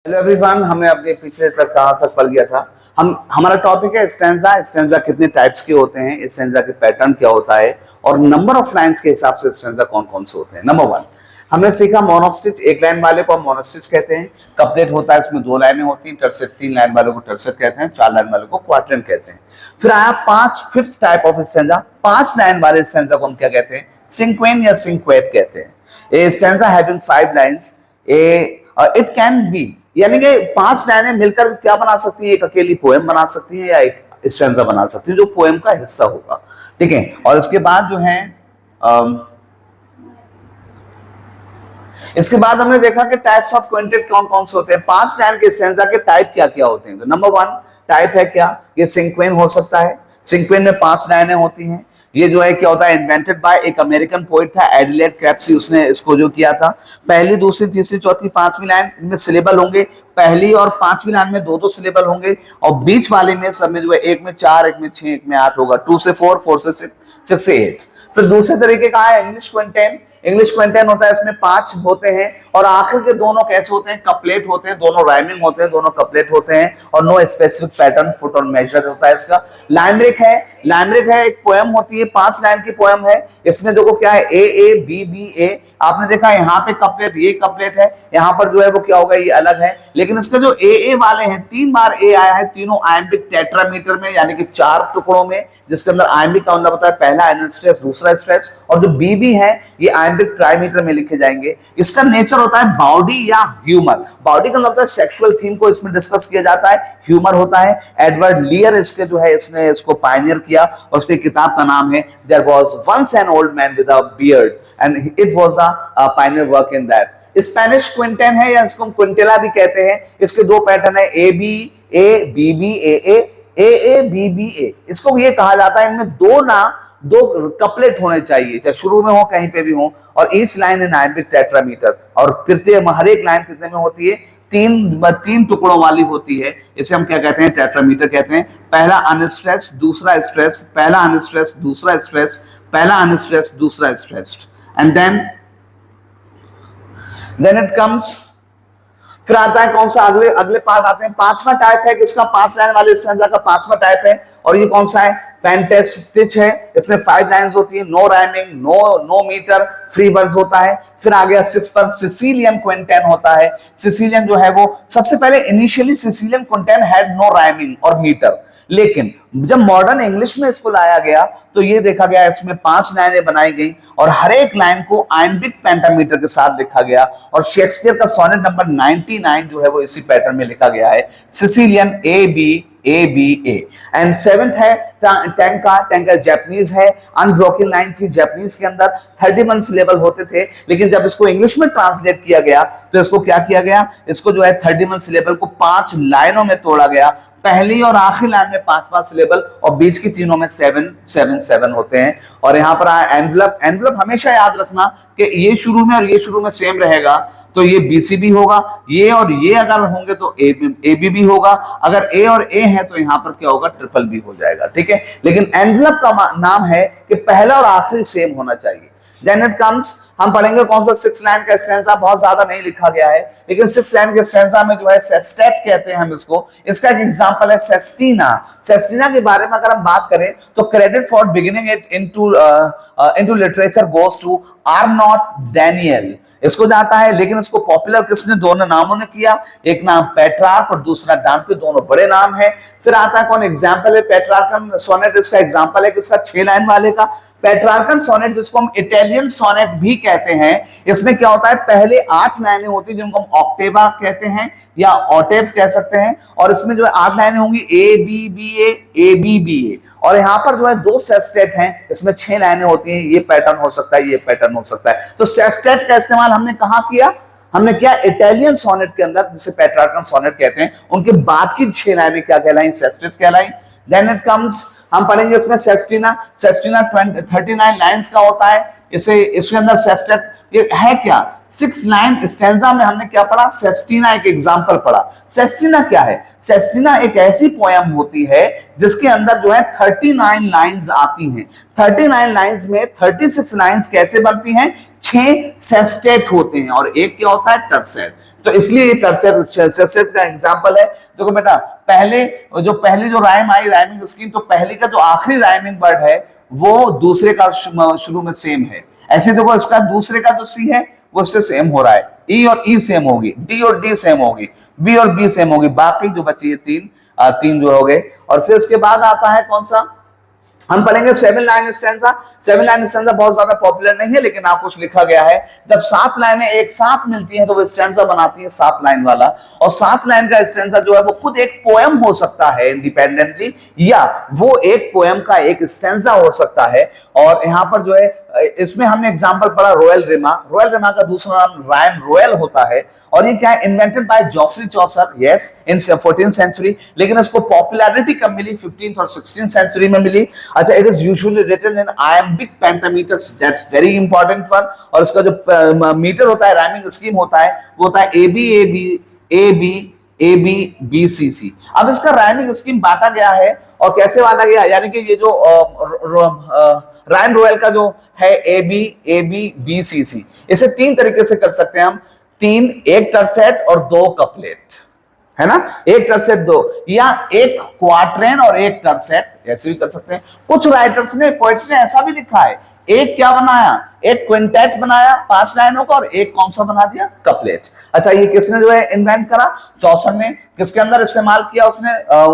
Hello everyone, हमने अपने पिछले तक कहाँ तक पढ़ लिया था। हमारा टॉपिक है स्टैंजा। स्टैंजा कितने टाइप्स के होते हैं, स्टैंजा के पैटर्न क्या होता है और नंबर ऑफ लाइंस के हिसाब से स्टैंजा कौन कौन से होते हैं। नंबर वन, हमने सीखा मोनोस्टिच। एक लाइन वाले को हम मोनोस्टिच कहते हैं। कपलेट होता है, इसमें दो लाइनें होती हैं। टर्सेट, तीन लाइन वाले को टर्सेट कहते हैं। चार लाइन वाले को क्वार्टेंट कहते हैं। फिर आया फिफ्थ टाइप ऑफ स्टैंजा। पांच लाइन वाले स्टैंजा को हम क्या कहते हैं? सिंक्वेन या सिंक्वेट कहते हैं। A stanza having 5 lines, it can be, यानी कि 5 लाइनें मिलकर क्या बना सकती है? एक अकेली पोएम बना सकती है या एक स्टैंजा बना सकती है जो पोएम का हिस्सा होगा। ठीक है। और इसके बाद जो है इसके बाद हमने देखा कि टाइप्स ऑफ क्विंटेट कौन कौन से होते हैं। 5 लाइन के स्टैंजा के टाइप क्या क्या होते हैं। तो नंबर 1 टाइप है क्या? ये सिंक्वेन हो सकता है। सिंक्वेन में 5 लाइनें होती हैं। ये जो है क्या होता है? इन्वेंटेड बाय एक अमेरिकन पोइट था, एडिलेड क्रेप्सी, उसने इसको जो किया था। पहली, दूसरी, तीसरी, चौथी, पांचवी लाइन में सिलेबल होंगे। पहली और पांचवी लाइन में दो दो सिलेबल होंगे और बीच वाले में सब में जो है एक में 4, एक में 6, एक में 8 होगा। 2 से 4, 4 से 6, 6 से 8। फिर दूसरे तरीके का है इंग्लिश क्विंटेन। इंग्लिश क्विंटेन होता है, इसमें 5 होते हैं और आखिर के दोनों कैसे होते हैं? कपलेट होते हैं। दोनों राइमिंग होते हैं, दोनों कपलेट होते हैं और नो स्पेसिफिक पैटर्न, फुट और मेजर होता है इसका। लाइमरिक है। लाइमरिक है एक पोएम होती है, 5 लाइन की पोएम है। इसमें देखो क्या है? ए बी बी ए। आपने देखा यहाँ पे कपलेट, ये कपलेट है, यहाँ पर जो है वो क्या होगा? ये अलग है। लेकिन इसका जो ए वाले हैं, 3 बार ए आया है, तीनों आयम्बिक टेट्रामीटर में, यानी कि 4 टुकड़ों में, जिसके अंदर आयम्बिक का मतलब होता है पहला आयनन स्ट्रेस, दूसरा स्ट्रेस, और जो बी है ये आयम्बिक ट्राईमीटर में लिखे जाएंगे। इसका नेचर होता है बाउडी या ह्यूमर। बाउडी का मतलब होता है सेक्सुअल थीम को इसमें डिस्कस किया जाता है। ह्यूमर होता है। एडवर्ड लियर इसके जो है इसने इसको पायनियर किया और उसकी किताब का नाम है there was once an old man with a beard and it was a pioneer work in that. Spanish quintain है या इसको हम क्विंटेला भी कहते हैं। इसके दो पैटर्न है, A B A, B B A A B B A. इसको ये कहा जाता है इनमें दो कपलेट होने चाहिए, चाहे शुरू में हो कहीं पे भी हो, और each line in iambic tetrameter. और फिर हर एक लाइन कितने में होती है? 3 टुकड़ों वाली होती है। इसे हम क्या कहते हैं? टेट्रामीटर कहते हैं। पहला अनस्ट्रेस, दूसरा स्ट्रेस, पहला अनस्ट्रेस, दूसरा स्ट्रेस, पहला अनस्ट्रेस, दूसरा stress, and then it comes. फिर आता है कौन सा? अगले पार्ट आते हैं। 5वां टाइप है किसका? 5 लाइन वाले स्टैंजा का 5वां टाइप है, और ये कौन सा है? पेंटेस्टिच है। इसमें 5 लाइंस होती है, no rhyming, no metre, free words होता है। फिर आ गया 6 पर सिसिलियन क्विंटेन होता है। सिसिलियन जो है वो सबसे पहले initially Sicilian quintain had no rhyming और मीटर, लेकिन जब मॉडर्न इंग्लिश में इसको लाया गया तो ये देखा गया इसमें 5 लाइनें बनाई गई और हर एक लाइन को आयम्बिक पेंटामीटर के साथ लिखा गया। और शेक्सपियर का सोनेट नंबर 99 जो है वो इसी पैटर्न में लिखा गया है, Sicilian A B A. And 7th है टैंका जापानीज है। अनब्रोकन लाइन थी जापानीज के अंदर, 31 सिलेबल होते थे, लेकिन जब इसको इंग्लिश में ट्रांसलेट किया गया तो इसको क्या किया गया? इसको जो है 31 सिलेबल को 5 लाइनों में तोड़ा गया। पहली और आखिरी लाइन में 5 सिलेबल और बीच की तीनों में 7 होते हैं। और यहाँ पर आया एनवलप हमेशा याद रखना कि ये शुरू में और ये शुरू में सेम रहेगा, तो ये बीसीबी होगा। ये और ये अगर होंगे तो एबी भी होगा। अगर ए और ए है तो यहाँ पर क्या होगा? ट्रिपल बी हो जाएगा। ठीक है। लेकिन एनवलप का नाम है कि पहला और आखिरी सेम होना चाहिए। देन इट कम्स, हम पढ़ेंगे कौन सा? 6 लाइन का स्टैंजा। बहुत ज्यादा नहीं लिखा गया है, लेकिन 6 लाइन के स्टैंजा में जो है सेस्टेट कहते हैं हम इसको। इसका एक एग्जांपल है सेस्टिना। सेस्टिना के बारे में अगर हम बात करें तो credit for beginning it into literature goes to Arnaut Daniel. इसको जाता है, लेकिन इसको पॉपुलर किसने? दोनों नामों ने किया। एक नाम पेट्रार्क और दूसरा डांते, दोनों बड़े नाम है। फिर आता है कौन? एग्जाम्पल है पेट्रार्कन सोनेट। इसका एग्जाम्पल है किसका? 6 लाइन वाले का पेट्रार्कन सोनेट, जिसको हम इटालियन सोनेट भी कहते हैं। इसमें क्या होता है? पहले 8 लाइनें होती है जिनको हम ऑक्टेवा कहते हैं या ऑक्टेव कह सकते हैं, और इसमें जो है 8 लाइनें होंगी, ए बी बी ए। और यहाँ पर जो है 2 सेस्टेट हैं, इसमें 6 लाइनें होती हैं। ये पैटर्न हो सकता है, ये पैटर्न हो सकता है। तो सेस्टेट का इस्तेमाल हमने कहाँ किया? हमने क्या? इटालियन सोनेट के अंदर, जिसे पेट्रार्कन सोनेट कहते हैं। उनके बाद की 6 लाइनें क्या कहलाई? सेस्टेट कहलाई। देन इट कम्स, हम पढ़ेंगे इसमें सेस्टिना 39 लाइंस का होता है। इसके अंदर सेस्टेट ये है क्या? 6 लाइन स्टैंजा में हमने क्या पढ़ा? सेस्टिना एक एग्जांपल पढ़ा। सेस्टिना क्या है? सेस्टिना एक ऐसी पोएम होती है जिसके अंदर जो है 39 लाइंस आती हैं। 39 लाइंस में 36 लाइंस कैसे बनती हैं? 6 सेस्टेट होते हैं और एक क्या होता है? टर्सेट। तो इसलिए ये टर्सेट का एग्जांपल है। देखो बेटा, पहली जो राइम आई, राइमिंग स्कीम, तो पहली का जो आखिरी राइमिंग वर्ड है वो दूसरे का शुरू में सेम है। ऐसे देखो, इसका दूसरे का जो सी है वो इससे सेम हो रहा है, ई और ई सेम होगी, डी और डी सेम होगी, बी और बी सेम होगी, बाकी जो बची है तीन जो हो गए। और फिर इसके बाद आता है कौन सा, हम पढ़ेंगे 7 लाइन स्टैंजा। 7 लाइन स्टैंजा बहुत ज्यादा पॉपुलर नहीं है, लेकिन आप कुछ लिखा गया है, जब 7 लाइनें एक साथ मिलती हैं तो वो स्टैंजा बनाती है 7 लाइन वाला। और 7 लाइन का स्टैंजा जो है वो खुद एक पोएम हो सकता है इंडिपेंडेंटली, या वो एक पोएम का एक स्टैंजा हो सकता है। और यहाँ पर जो है इसमें हमने एग्जांपल पढ़ा रॉयल रिमा। रॉयल रिमा का दूसरा नाम राइम रॉयल होता है, और ये क्या है, invented by Geoffrey Chaucer, yes, in 14th century, लेकिन इसको पॉपुलैरिटी कब मिली, 15th और 16th सेंचुरी में मिली। अच्छा, it is usually written in iambic pentameters, that's very important for. और इसका जो मीटर होता है, राइमिंग स्कीम होता है, वो होता है A B A B A B A B B C C. अब इसका राइमिंग स्कीम बांटा गया है, और कैसे बांटा गया, यानी कि ये जो राइम रॉयल का जो है ए बी बी सी सी, इसे 3 तरीके से कर सकते हैं हम। 3, एक टर्सेट और 2 कपलेट, है ना, एक टर्सेट 2, या एक क्वार्ट्रेन और एक टर्सेट, ऐसे भी कर सकते हैं। कुछ राइटर्स ने, पोइट्स ने ऐसा भी लिखा है, एक क्या बनाया, एक क्विंटेट बनाया 5 लाइनों का, और एक कौन सा बना दिया, कपलेट। अच्छा, ये किसने जो है इन्वेंट करा, चौसर ने। किसके अंदर इस्तेमाल किया उसने,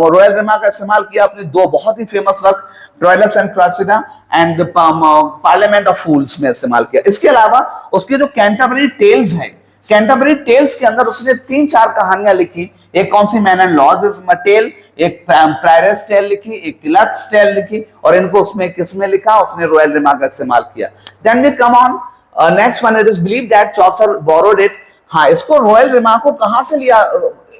रॉयल रिमा का इस्तेमाल किया अपने 2 बहुत ही famous work, Troilus and Criseyde and Parliament of Fools में इस्तेमाल किया। इसके अलावा उसके जो कैंटरबरी टेल्स है, कैंटरबरी टेल्स के अंदर उसने 3-4 कहानियां लिखी। एक कौन सी, मैन एंड लॉज टेल, एक प्रायरस टेल लिखी, एक किलर्ट्स टेल लिखी, और इनको उसमें किसमें लिखा, उसने रॉयल रिमा का इस्तेमाल किया। Then we come on next one, it is believe that Chaucer borrowed it. हाँ, इसको रॉयल रिमा को कहां से लिया,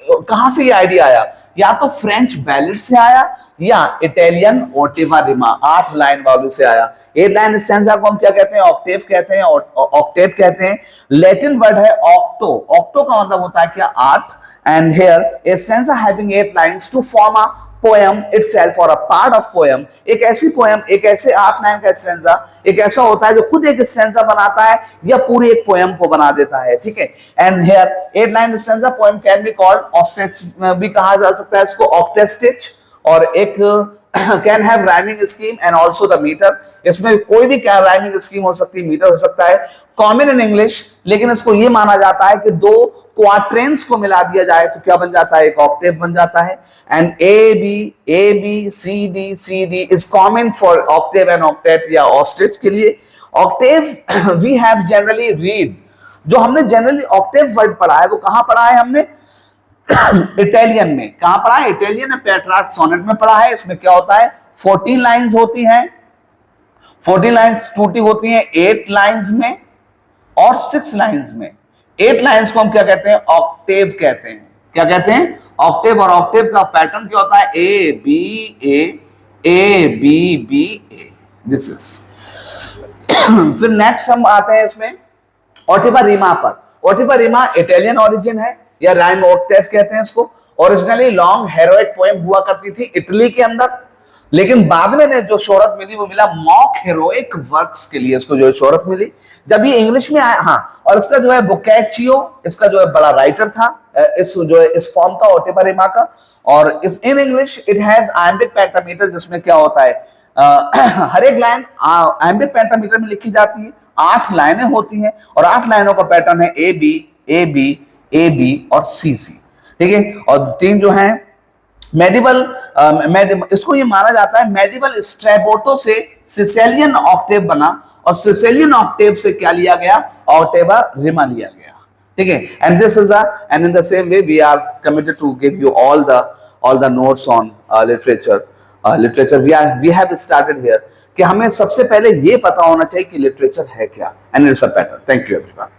कहां से ये आइडिया आया, या तो फ्रेंच बैलेट से आया, या इटालियन ओटेवा रिमा 8 लाइन वालों से आया। 8 लाइन स्टैंजा को हम क्या कहते हैं, ऑक्टेव कहते हैं, ऑक्टेट कहते हैं। लैटिन वर्ड है ऑक्टो, ऑक्टो का मतलब होता है क्या, 8। And here a stanza having 8 lines to form a poem itself और अ पार्ट ऑफ पोएम। एक ऐसी पोएम, एक ऐसे 8 लाइन का स्टैंजा एक ऐसा होता है जो खुद एक स्टैंजा बनाता है या पूरी एक पोएम को बना देता है, ठीक है। And here 8 line stanza poem can be called octastich, भी कहा जा सकता है इसको, ऑक्टेस्टिच। और एक can have rhyming scheme and also the metre, इसमें कोई भी क्या राइमिंग स्कीम हो सकती है, मीटर हो सकता है। कॉमन इन इंग्लिश, लेकिन इसको ये माना जाता है कि 2 क्वार्ट्रेन्स को मिला दिया जाए तो क्या बन जाता है, एक ऑक्टेव बन जाता है। And A B C D is common for octave and octet या ऑस्टेच के लिए। Octave we have generally read, जो हमने जनरली ऑक्टेव वर्ड पढ़ा है वो कहां पढ़ा है हमने, इटालियन में। कहां पढ़ा है, इटालियन पेट्रार्क सोनेट में पढ़ा है। इसमें क्या होता है, 14 लाइंस होती हैं, 14 लाइंस टूटी होती हैं 8 लाइंस में और 6 लाइंस में। 8 लाइंस को हम क्या कहते हैं, ऑक्टेव कहते हैं। क्या कहते हैं, ऑक्टेव। और ऑक्टेव का पैटर्न क्या होता है, A B B A, this is. फिर नेक्स्ट हम आते हैं इसमें ओटेवा रिमा पर। ओटेवा रिमा इटालियन ओरिजिन है, या राइम ऑक्टेव कहते हैं इसको। ओरिजिनली लॉन्ग हेरोइक पोएम हुआ करती थी इटली के अंदर, लेकिन बाद में ने जो शोहरत मिली वो मिला मॉक हेरोइक वर्क्स के लिए, इसको जो है शोहरत मिली जब ये इंग्लिश में आया। हाँ, और इसका जो है बोकैचियो, इसका जो है बड़ा राइटर था इस जो है इस फॉर्म का, ओटेवा रिमा का। और इस in English it has iambic pentameter, जिसमें क्या होता है, हर एक लाइन आयम्बिक पेंटामीटर में लिखी जाती है। 8 लाइनें होती हैं, और 8 लाइनों का पैटर्न है ए बी और सी, ठीक है। और 3 जो है मेडिवल, इसको ये माना जाता है मेडिवल स्ट्रैबोटो से सिसेलियन ऑक्टेव बना, और सिसेलियन ऑक्टेव से क्या लिया गया, ओटेवा रिमा लिया गया, ठीक है। And this is and in the same way we are committed to give you all the notes on literature we have started here, कि हमें सबसे पहले ये पता होना चाहिए कि लिटरेचर है क्या, and it's a pattern. Thank you everyone.